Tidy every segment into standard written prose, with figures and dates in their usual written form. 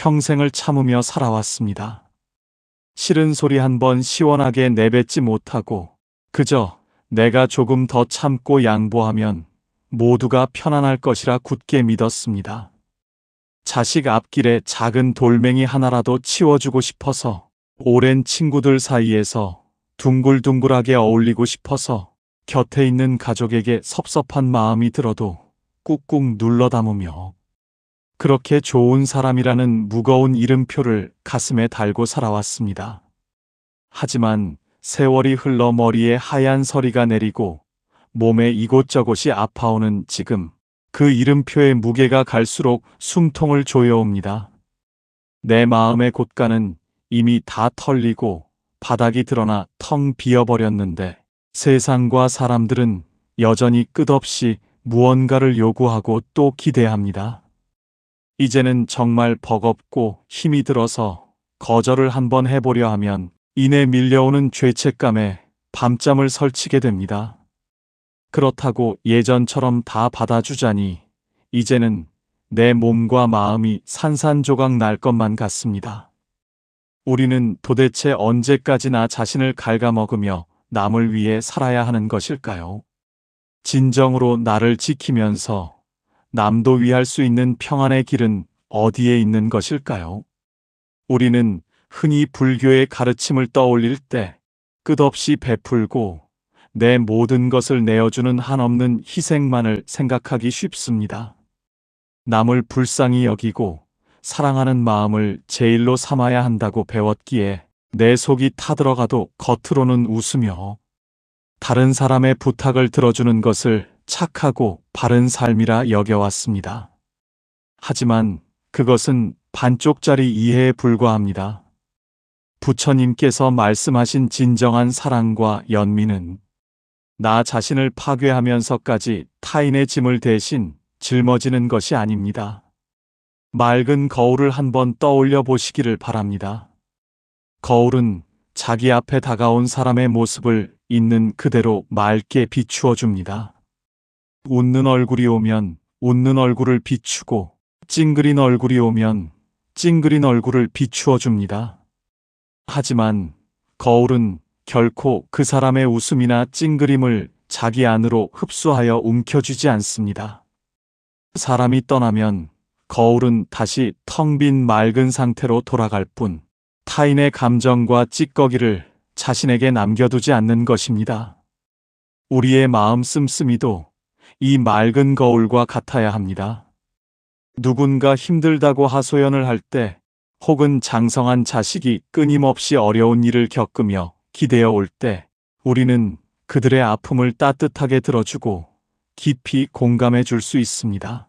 평생을 참으며 살아왔습니다. 싫은 소리 한 번 시원하게 내뱉지 못하고 그저 내가 조금 더 참고 양보하면 모두가 편안할 것이라 굳게 믿었습니다. 자식 앞길에 작은 돌멩이 하나라도 치워주고 싶어서, 오랜 친구들 사이에서 둥글둥글하게 어울리고 싶어서, 곁에 있는 가족에게 섭섭한 마음이 들어도 꾹꾹 눌러 담으며 그렇게 좋은 사람이라는 무거운 이름표를 가슴에 달고 살아왔습니다. 하지만 세월이 흘러 머리에 하얀 서리가 내리고 몸에 이곳저곳이 아파오는 지금, 그 이름표의 무게가 갈수록 숨통을 조여옵니다. 내 마음의 곳간은 이미 다 털리고 바닥이 드러나 텅 비어버렸는데 세상과 사람들은 여전히 끝없이 무언가를 요구하고 또 기대합니다. 이제는 정말 버겁고 힘이 들어서 거절을 한번 해보려 하면 이내 밀려오는 죄책감에 밤잠을 설치게 됩니다. 그렇다고 예전처럼 다 받아주자니 이제는 내 몸과 마음이 산산조각 날 것만 같습니다. 우리는 도대체 언제까지나 자신을 갉아먹으며 남을 위해 살아야 하는 것일까요? 진정으로 나를 지키면서 남도 위할 수 있는 평안의 길은 어디에 있는 것일까요? 우리는 흔히 불교의 가르침을 떠올릴 때 끝없이 베풀고 내 모든 것을 내어주는 한없는 희생만을 생각하기 쉽습니다. 남을 불쌍히 여기고 사랑하는 마음을 제일로 삼아야 한다고 배웠기에 내 속이 타들어가도 겉으로는 웃으며 다른 사람의 부탁을 들어주는 것을 착하고 바른 삶이라 여겨왔습니다. 하지만 그것은 반쪽짜리 이해에 불과합니다. 부처님께서 말씀하신 진정한 사랑과 연민은 나 자신을 파괴하면서까지 타인의 짐을 대신 짊어지는 것이 아닙니다. 맑은 거울을 한번 떠올려 보시기를 바랍니다. 거울은 자기 앞에 다가온 사람의 모습을 있는 그대로 맑게 비추어 줍니다. 웃는 얼굴이 오면 웃는 얼굴을 비추고 찡그린 얼굴이 오면 찡그린 얼굴을 비추어 줍니다. 하지만 거울은 결코 그 사람의 웃음이나 찡그림을 자기 안으로 흡수하여 움켜쥐지 않습니다. 사람이 떠나면 거울은 다시 텅 빈 맑은 상태로 돌아갈 뿐 타인의 감정과 찌꺼기를 자신에게 남겨두지 않는 것입니다. 우리의 마음 씀씀이도 이 맑은 거울과 같아야 합니다. 누군가 힘들다고 하소연을 할 때 혹은 장성한 자식이 끊임없이 어려운 일을 겪으며 기대어 올 때 우리는 그들의 아픔을 따뜻하게 들어주고 깊이 공감해 줄 수 있습니다.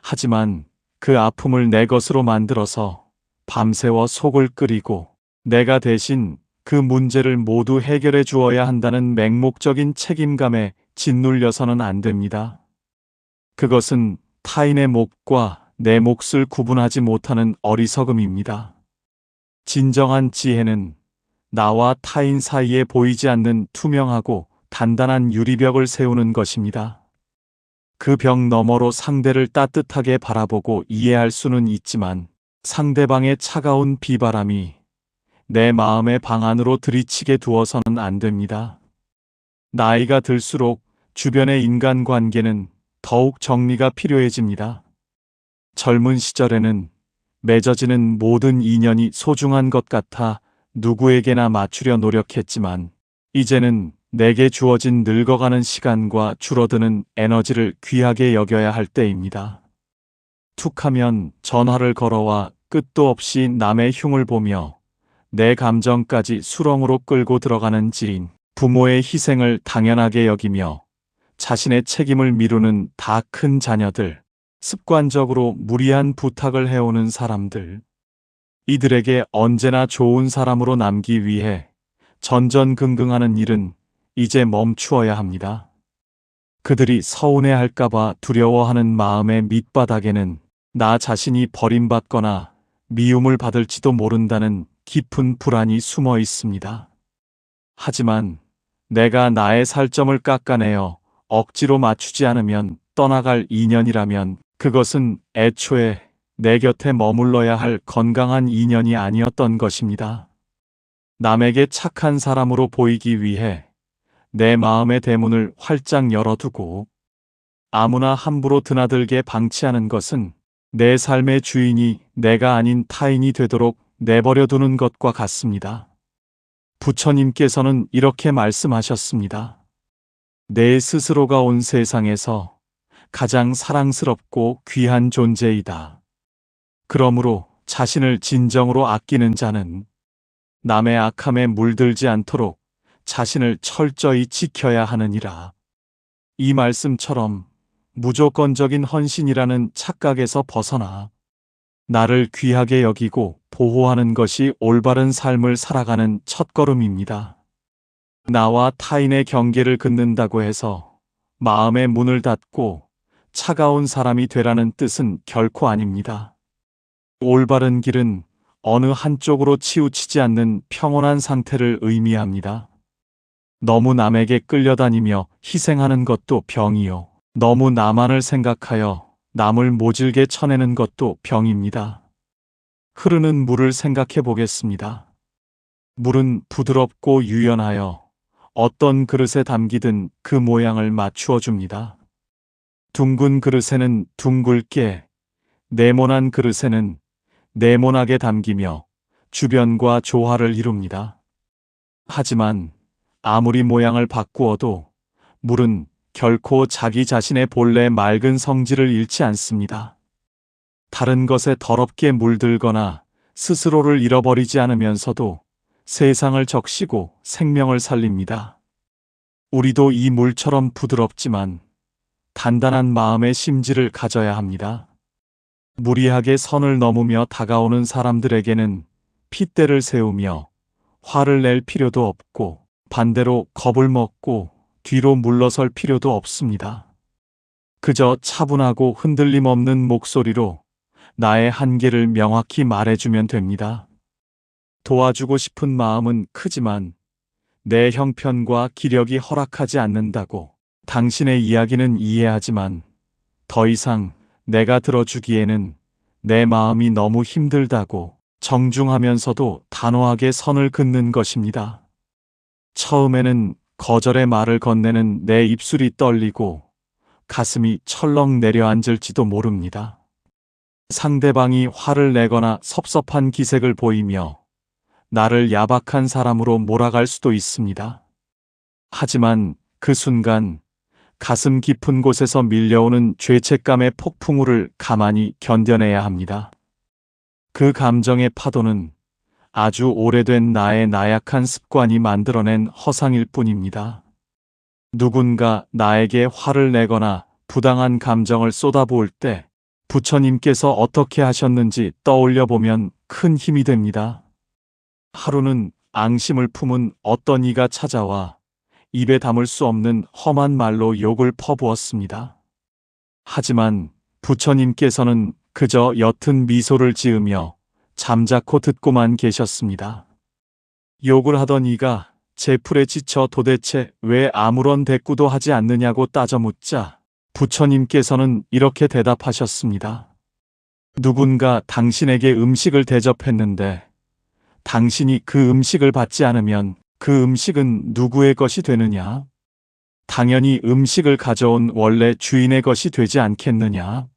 하지만 그 아픔을 내 것으로 만들어서 밤새워 속을 끓이고 내가 대신 그 문제를 모두 해결해 주어야 한다는 맹목적인 책임감에 짓눌려서는 안 됩니다. 그것은 타인의 몫과 내 몫을 구분하지 못하는 어리석음입니다. 진정한 지혜는 나와 타인 사이에 보이지 않는 투명하고 단단한 유리벽을 세우는 것입니다. 그 벽 너머로 상대를 따뜻하게 바라보고 이해할 수는 있지만 상대방의 차가운 비바람이 내 마음의 방 안으로 들이치게 두어서는 안 됩니다. 나이가 들수록 주변의 인간관계는 더욱 정리가 필요해집니다. 젊은 시절에는 맺어지는 모든 인연이 소중한 것 같아 누구에게나 맞추려 노력했지만 이제는 내게 주어진 늙어가는 시간과 줄어드는 에너지를 귀하게 여겨야 할 때입니다. 툭하면 전화를 걸어와 끝도 없이 남의 흉을 보며 내 감정까지 수렁으로 끌고 들어가는 지인, 부모의 희생을 당연하게 여기며 자신의 책임을 미루는 다 큰 자녀들, 습관적으로 무리한 부탁을 해오는 사람들, 이들에게 언제나 좋은 사람으로 남기 위해 전전긍긍하는 일은 이제 멈추어야 합니다. 그들이 서운해할까봐 두려워하는 마음의 밑바닥에는 나 자신이 버림받거나 미움을 받을지도 모른다는 깊은 불안이 숨어 있습니다. 하지만 내가 나의 살점을 깎아내어 억지로 맞추지 않으면 떠나갈 인연이라면 그것은 애초에 내 곁에 머물러야 할 건강한 인연이 아니었던 것입니다. 남에게 착한 사람으로 보이기 위해 내 마음의 대문을 활짝 열어두고 아무나 함부로 드나들게 방치하는 것은 내 삶의 주인이 내가 아닌 타인이 되도록 내버려 두는 것과 같습니다. 부처님께서는 이렇게 말씀하셨습니다. 내 스스로가 온 세상에서 가장 사랑스럽고 귀한 존재이다. 그러므로 자신을 진정으로 아끼는 자는 남의 악함에 물들지 않도록 자신을 철저히 지켜야 하느니라. 이 말씀처럼 무조건적인 헌신이라는 착각에서 벗어나 나를 귀하게 여기고 보호하는 것이 올바른 삶을 살아가는 첫걸음입니다. 나와 타인의 경계를 긋는다고 해서 마음의 문을 닫고 차가운 사람이 되라는 뜻은 결코 아닙니다. 올바른 길은 어느 한쪽으로 치우치지 않는 평온한 상태를 의미합니다. 너무 남에게 끌려다니며 희생하는 것도 병이요. 너무 나만을 생각하여 남을 모질게 쳐내는 것도 병입니다. 흐르는 물을 생각해 보겠습니다. 물은 부드럽고 유연하여 어떤 그릇에 담기든 그 모양을 맞추어 줍니다. 둥근 그릇에는 둥글게, 네모난 그릇에는 네모나게 담기며 주변과 조화를 이룹니다. 하지만 아무리 모양을 바꾸어도 물은 결코 자기 자신의 본래 맑은 성질을 잃지 않습니다. 다른 것에 더럽게 물들거나 스스로를 잃어버리지 않으면서도 세상을 적시고 생명을 살립니다. 우리도 이 물처럼 부드럽지만 단단한 마음의 심지를 가져야 합니다. 무리하게 선을 넘으며 다가오는 사람들에게는 핏대를 세우며 화를 낼 필요도 없고 반대로 겁을 먹고 뒤로 물러설 필요도 없습니다. 그저 차분하고 흔들림 없는 목소리로 나의 한계를 명확히 말해주면 됩니다. 도와주고 싶은 마음은 크지만 내 형편과 기력이 허락하지 않는다고 당신의 이야기는 이해하지만 더 이상 내가 들어주기에는 내 마음이 너무 힘들다고 정중하면서도 단호하게 선을 긋는 것입니다. 처음에는 거절의 말을 건네는 내 입술이 떨리고 가슴이 철렁 내려앉을지도 모릅니다. 상대방이 화를 내거나 섭섭한 기색을 보이며 나를 야박한 사람으로 몰아갈 수도 있습니다. 하지만 그 순간 가슴 깊은 곳에서 밀려오는 죄책감의 폭풍우를 가만히 견뎌내야 합니다. 그 감정의 파도는 아주 오래된 나의 나약한 습관이 만들어낸 허상일 뿐입니다. 누군가 나에게 화를 내거나 부당한 감정을 쏟아부을 때 부처님께서 어떻게 하셨는지 떠올려 보면 큰 힘이 됩니다. 하루는 앙심을 품은 어떤 이가 찾아와 입에 담을 수 없는 험한 말로 욕을 퍼부었습니다. 하지만 부처님께서는 그저 옅은 미소를 지으며 잠자코 듣고만 계셨습니다. 욕을 하던 이가 제풀에 지쳐 도대체 왜 아무런 대꾸도 하지 않느냐고 따져 묻자 부처님께서는 이렇게 대답하셨습니다. 누군가 당신에게 음식을 대접했는데 당신이 그 음식을 받지 않으면 그 음식은 누구의 것이 되느냐? 당연히 음식을 가져온 원래 주인의 것이 되지 않겠느냐?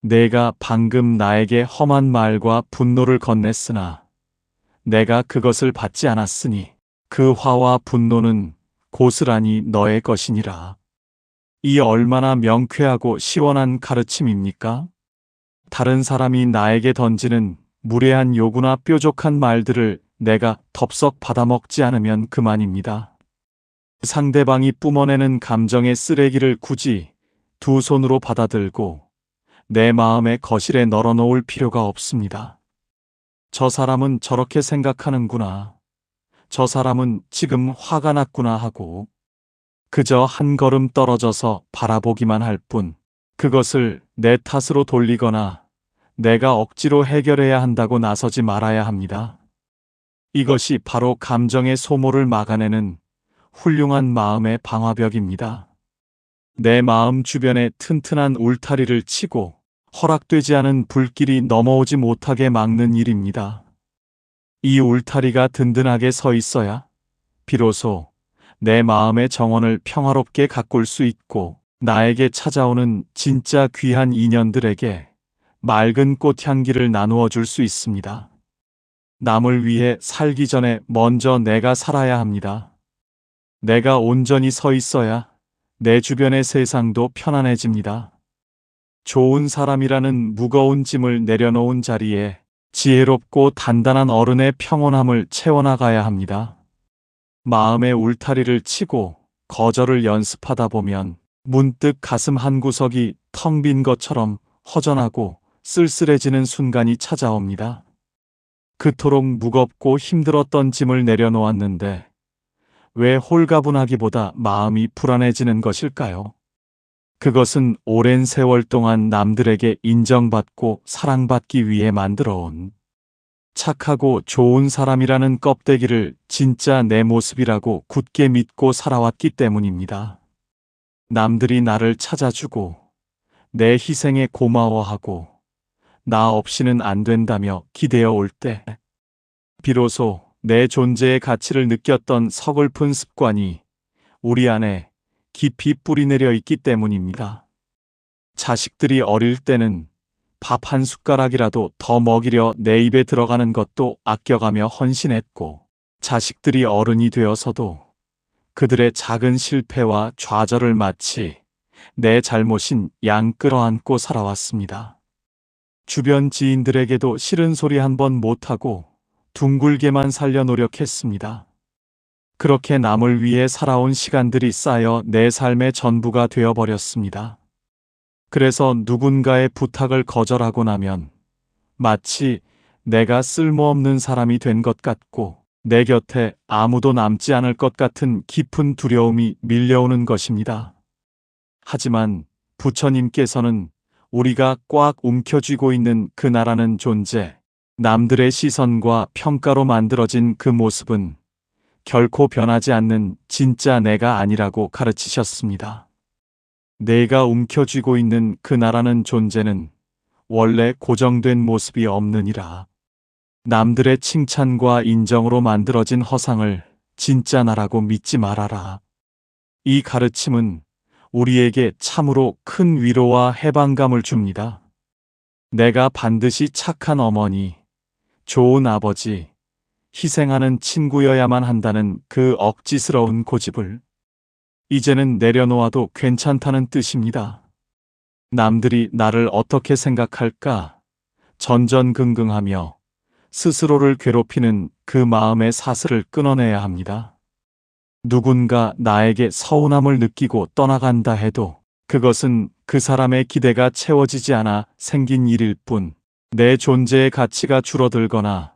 내가 방금 나에게 험한 말과 분노를 건넸으나 내가 그것을 받지 않았으니 그 화와 분노는 고스란히 너의 것이니라. 이 얼마나 명쾌하고 시원한 가르침입니까? 다른 사람이 나에게 던지는 무례한 요구나 뾰족한 말들을 내가 덥석 받아먹지 않으면 그만입니다. 상대방이 뿜어내는 감정의 쓰레기를 굳이 두 손으로 받아들고 내 마음의 거실에 널어놓을 필요가 없습니다. 저 사람은 저렇게 생각하는구나. 저 사람은 지금 화가 났구나 하고 그저 한 걸음 떨어져서 바라보기만 할 뿐 그것을 내 탓으로 돌리거나 내가 억지로 해결해야 한다고 나서지 말아야 합니다. 이것이 바로 감정의 소모를 막아내는 훌륭한 마음의 방화벽입니다. 내 마음 주변에 튼튼한 울타리를 치고 허락되지 않은 불길이 넘어오지 못하게 막는 일입니다. 이 울타리가 든든하게 서 있어야 비로소 내 마음의 정원을 평화롭게 가꿀 수 있고 나에게 찾아오는 진짜 귀한 인연들에게 맑은 꽃향기를 나누어 줄 수 있습니다. 남을 위해 살기 전에 먼저 내가 살아야 합니다. 내가 온전히 서 있어야 내 주변의 세상도 편안해집니다. 좋은 사람이라는 무거운 짐을 내려놓은 자리에 지혜롭고 단단한 어른의 평온함을 채워나가야 합니다. 마음의 울타리를 치고 거절을 연습하다 보면 문득 가슴 한구석이 텅 빈 것처럼 허전하고 쓸쓸해지는 순간이 찾아옵니다. 그토록 무겁고 힘들었던 짐을 내려놓았는데 왜 홀가분하기보다 마음이 불안해지는 것일까요? 그것은 오랜 세월 동안 남들에게 인정받고 사랑받기 위해 만들어온 착하고 좋은 사람이라는 껍데기를 진짜 내 모습이라고 굳게 믿고 살아왔기 때문입니다. 남들이 나를 찾아주고 내 희생에 고마워하고 나 없이는 안 된다며 기대어 올 때 비로소 내 존재의 가치를 느꼈던 서글픈 습관이 우리 안에 깊이 뿌리내려 있기 때문입니다. 자식들이 어릴 때는 밥 한 숟가락이라도 더 먹이려 내 입에 들어가는 것도 아껴가며 헌신했고 자식들이 어른이 되어서도 그들의 작은 실패와 좌절을 마치 내 잘못인 양 끌어안고 살아왔습니다. 주변 지인들에게도 싫은 소리 한 번 못하고 둥글게만 살려 노력했습니다. 그렇게 남을 위해 살아온 시간들이 쌓여 내 삶의 전부가 되어버렸습니다. 그래서 누군가의 부탁을 거절하고 나면 마치 내가 쓸모없는 사람이 된 것 같고 내 곁에 아무도 남지 않을 것 같은 깊은 두려움이 밀려오는 것입니다. 하지만 부처님께서는 우리가 꽉 움켜쥐고 있는 그 나라는 존재, 남들의 시선과 평가로 만들어진 그 모습은 결코 변하지 않는 진짜 내가 아니라고 가르치셨습니다. 내가 움켜쥐고 있는 그 나라는 존재는 원래 고정된 모습이 없느니라. 남들의 칭찬과 인정으로 만들어진 허상을 진짜 나라고 믿지 말아라. 이 가르침은 우리에게 참으로 큰 위로와 해방감을 줍니다. 내가 반드시 착한 어머니, 좋은 아버지, 희생하는 친구여야만 한다는 그 억지스러운 고집을 이제는 내려놓아도 괜찮다는 뜻입니다. 남들이 나를 어떻게 생각할까 전전긍긍하며 스스로를 괴롭히는 그 마음의 사슬을 끊어내야 합니다. 누군가 나에게 서운함을 느끼고 떠나간다 해도 그것은 그 사람의 기대가 채워지지 않아 생긴 일일 뿐, 내 존재의 가치가 줄어들거나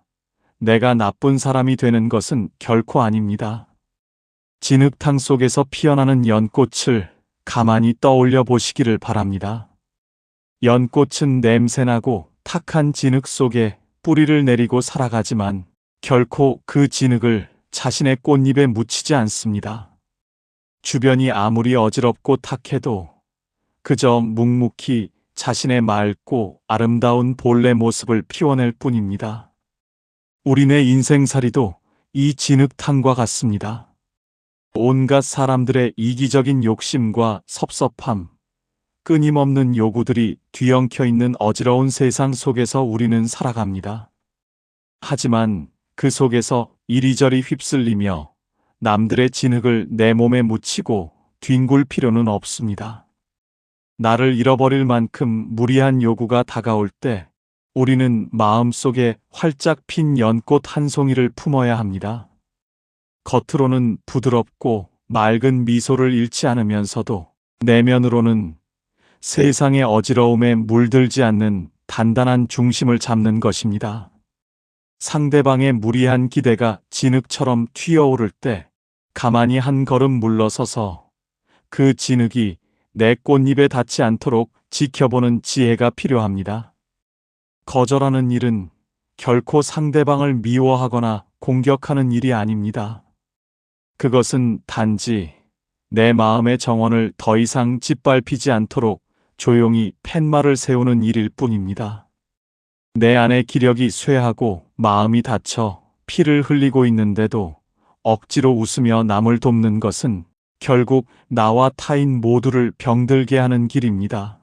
내가 나쁜 사람이 되는 것은 결코 아닙니다. 진흙탕 속에서 피어나는 연꽃을 가만히 떠올려 보시기를 바랍니다. 연꽃은 냄새나고 탁한 진흙 속에 뿌리를 내리고 살아가지만 결코 그 진흙을 자신의 꽃잎에 묻히지 않습니다. 주변이 아무리 어지럽고 탁해도 그저 묵묵히 자신의 맑고 아름다운 본래 모습을 피워낼 뿐입니다. 우리네 인생살이도 이 진흙탕과 같습니다. 온갖 사람들의 이기적인 욕심과 섭섭함, 끊임없는 요구들이 뒤엉켜 있는 어지러운 세상 속에서 우리는 살아갑니다. 하지만 그 속에서 이리저리 휩쓸리며 남들의 진흙을 내 몸에 묻히고 뒹굴 필요는 없습니다. 나를 잃어버릴 만큼 무리한 요구가 다가올 때 우리는 마음속에 활짝 핀 연꽃 한 송이를 품어야 합니다. 겉으로는 부드럽고 맑은 미소를 잃지 않으면서도 내면으로는 세상의 어지러움에 물들지 않는 단단한 중심을 잡는 것입니다. 상대방의 무리한 기대가 진흙처럼 튀어오를 때 가만히 한 걸음 물러서서 그 진흙이 내 꽃잎에 닿지 않도록 지켜보는 지혜가 필요합니다. 거절하는 일은 결코 상대방을 미워하거나 공격하는 일이 아닙니다. 그것은 단지 내 마음의 정원을 더 이상 짓밟히지 않도록 조용히 팻말을 세우는 일일 뿐입니다. 내 안의 기력이 쇠하고 마음이 다쳐 피를 흘리고 있는데도 억지로 웃으며 남을 돕는 것은 결국 나와 타인 모두를 병들게 하는 길입니다.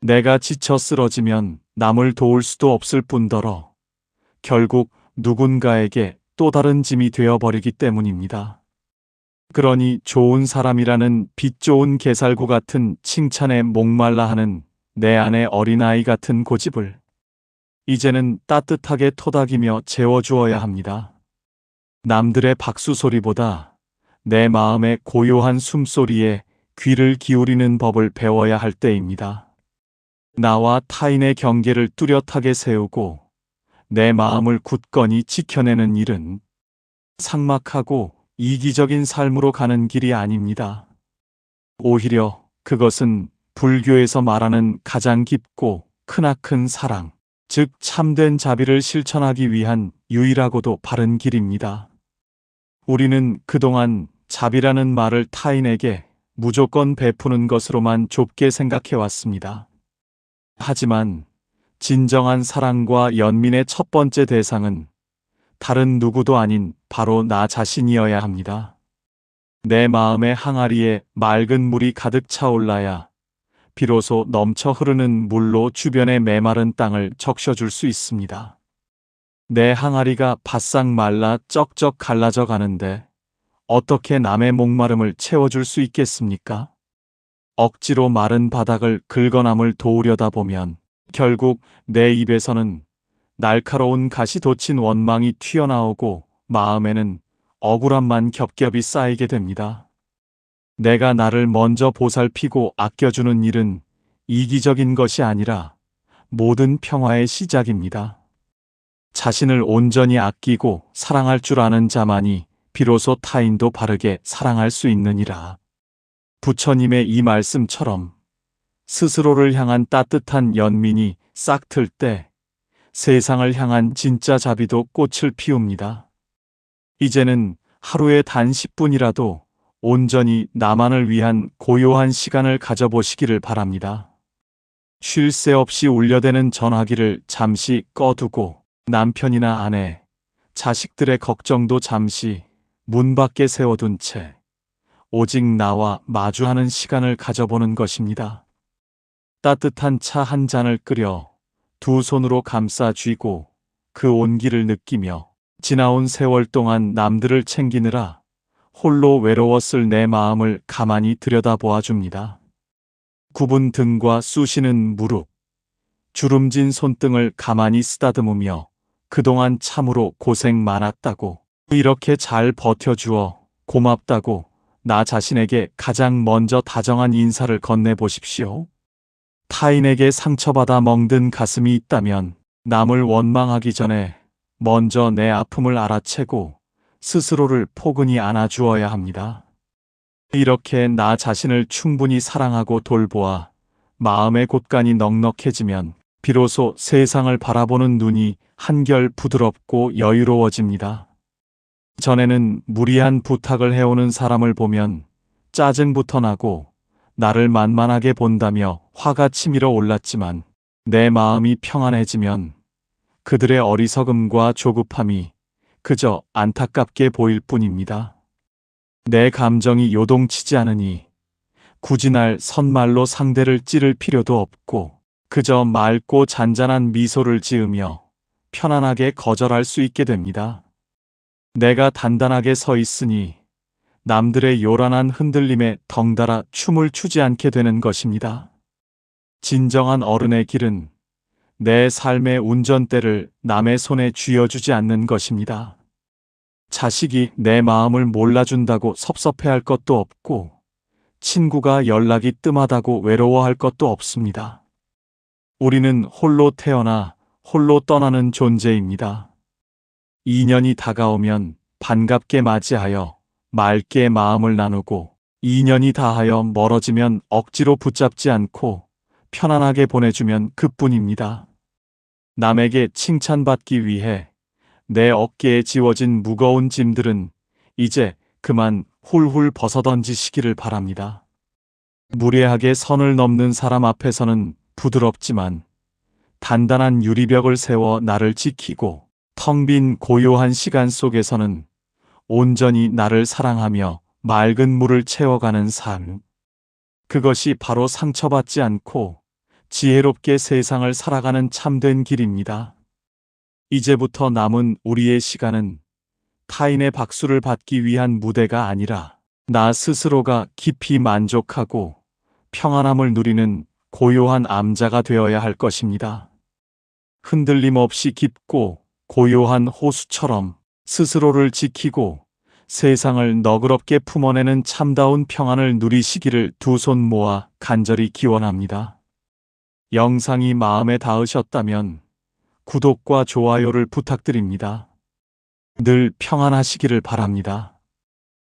내가 지쳐 쓰러지면 남을 도울 수도 없을 뿐더러 결국 누군가에게 또 다른 짐이 되어버리기 때문입니다. 그러니 좋은 사람이라는 빛 좋은 게살구 같은 칭찬에 목말라 하는 내 안의 어린아이 같은 고집을 이제는 따뜻하게 토닥이며 재워주어야 합니다. 남들의 박수 소리보다 내 마음의 고요한 숨소리에 귀를 기울이는 법을 배워야 할 때입니다. 나와 타인의 경계를 뚜렷하게 세우고 내 마음을 굳건히 지켜내는 일은 삭막하고 이기적인 삶으로 가는 길이 아닙니다. 오히려 그것은 불교에서 말하는 가장 깊고 크나큰 사랑, 즉 참된 자비를 실천하기 위한 유일하고도 바른 길입니다. 우리는 그동안 자비라는 말을 타인에게 무조건 베푸는 것으로만 좁게 생각해 왔습니다. 하지만 진정한 사랑과 연민의 첫 번째 대상은 다른 누구도 아닌 바로 나 자신이어야 합니다. 내 마음의 항아리에 맑은 물이 가득 차올라야 비로소 넘쳐 흐르는 물로 주변의 메마른 땅을 적셔줄 수 있습니다. 내 항아리가 바싹 말라 쩍쩍 갈라져 가는데 어떻게 남의 목마름을 채워줄 수 있겠습니까? 억지로 마른 바닥을 긁어남을 도우려다 보면 결국 내 입에서는 날카로운 가시 돋친 원망이 튀어나오고 마음에는 억울함만 겹겹이 쌓이게 됩니다. 내가 나를 먼저 보살피고 아껴주는 일은 이기적인 것이 아니라 모든 평화의 시작입니다. 자신을 온전히 아끼고 사랑할 줄 아는 자만이 비로소 타인도 바르게 사랑할 수 있느니라. 부처님의 이 말씀처럼 스스로를 향한 따뜻한 연민이 싹 틀 때 세상을 향한 진짜 자비도 꽃을 피웁니다. 이제는 하루에 단 10분이라도 온전히 나만을 위한 고요한 시간을 가져보시기를 바랍니다. 쉴 새 없이 울려대는 전화기를 잠시 꺼두고 남편이나 아내, 자식들의 걱정도 잠시 문 밖에 세워둔 채 오직 나와 마주하는 시간을 가져보는 것입니다. 따뜻한 차 한 잔을 끓여 두 손으로 감싸 쥐고 그 온기를 느끼며 지나온 세월 동안 남들을 챙기느라 홀로 외로웠을 내 마음을 가만히 들여다보아 줍니다. 굽은 등과 쑤시는 무릎, 주름진 손등을 가만히 쓰다듬으며 그동안 참으로 고생 많았다고, 이렇게 잘 버텨주어 고맙다고 나 자신에게 가장 먼저 다정한 인사를 건네보십시오. 타인에게 상처받아 멍든 가슴이 있다면 남을 원망하기 전에 먼저 내 아픔을 알아채고 스스로를 포근히 안아주어야 합니다. 이렇게 나 자신을 충분히 사랑하고 돌보아 마음의 곳간이 넉넉해지면 비로소 세상을 바라보는 눈이 한결 부드럽고 여유로워집니다. 전에는 무리한 부탁을 해오는 사람을 보면 짜증부터 나고 나를 만만하게 본다며 화가 치밀어 올랐지만 내 마음이 평안해지면 그들의 어리석음과 조급함이 그저 안타깝게 보일 뿐입니다. 내 감정이 요동치지 않으니 굳이 날 선말로 상대를 찌를 필요도 없고 그저 맑고 잔잔한 미소를 지으며 편안하게 거절할 수 있게 됩니다. 내가 단단하게 서 있으니 남들의 요란한 흔들림에 덩달아 춤을 추지 않게 되는 것입니다. 진정한 어른의 길은 내 삶의 운전대를 남의 손에 쥐어주지 않는 것입니다. 자식이 내 마음을 몰라준다고 섭섭해할 것도 없고 친구가 연락이 뜸하다고 외로워할 것도 없습니다. 우리는 홀로 태어나 홀로 떠나는 존재입니다. 인연이 다가오면 반갑게 맞이하여 맑게 마음을 나누고 인연이 다하여 멀어지면 억지로 붙잡지 않고 편안하게 보내주면 그뿐입니다. 남에게 칭찬받기 위해 내 어깨에 지워진 무거운 짐들은 이제 그만 훌훌 벗어던지시기를 바랍니다. 무례하게 선을 넘는 사람 앞에서는 부드럽지만 단단한 유리벽을 세워 나를 지키고, 텅 빈 고요한 시간 속에서는 온전히 나를 사랑하며 맑은 물을 채워가는 삶. 그것이 바로 상처받지 않고 지혜롭게 세상을 살아가는 참된 길입니다. 이제부터 남은 우리의 시간은 타인의 박수를 받기 위한 무대가 아니라 나 스스로가 깊이 만족하고 평안함을 누리는 고요한 암자가 되어야 할 것입니다. 흔들림 없이 깊고 고요한 호수처럼 스스로를 지키고 세상을 너그럽게 품어내는 참다운 평안을 누리시기를 두 손 모아 간절히 기원합니다. 영상이 마음에 닿으셨다면 구독과 좋아요를 부탁드립니다. 늘 평안하시기를 바랍니다.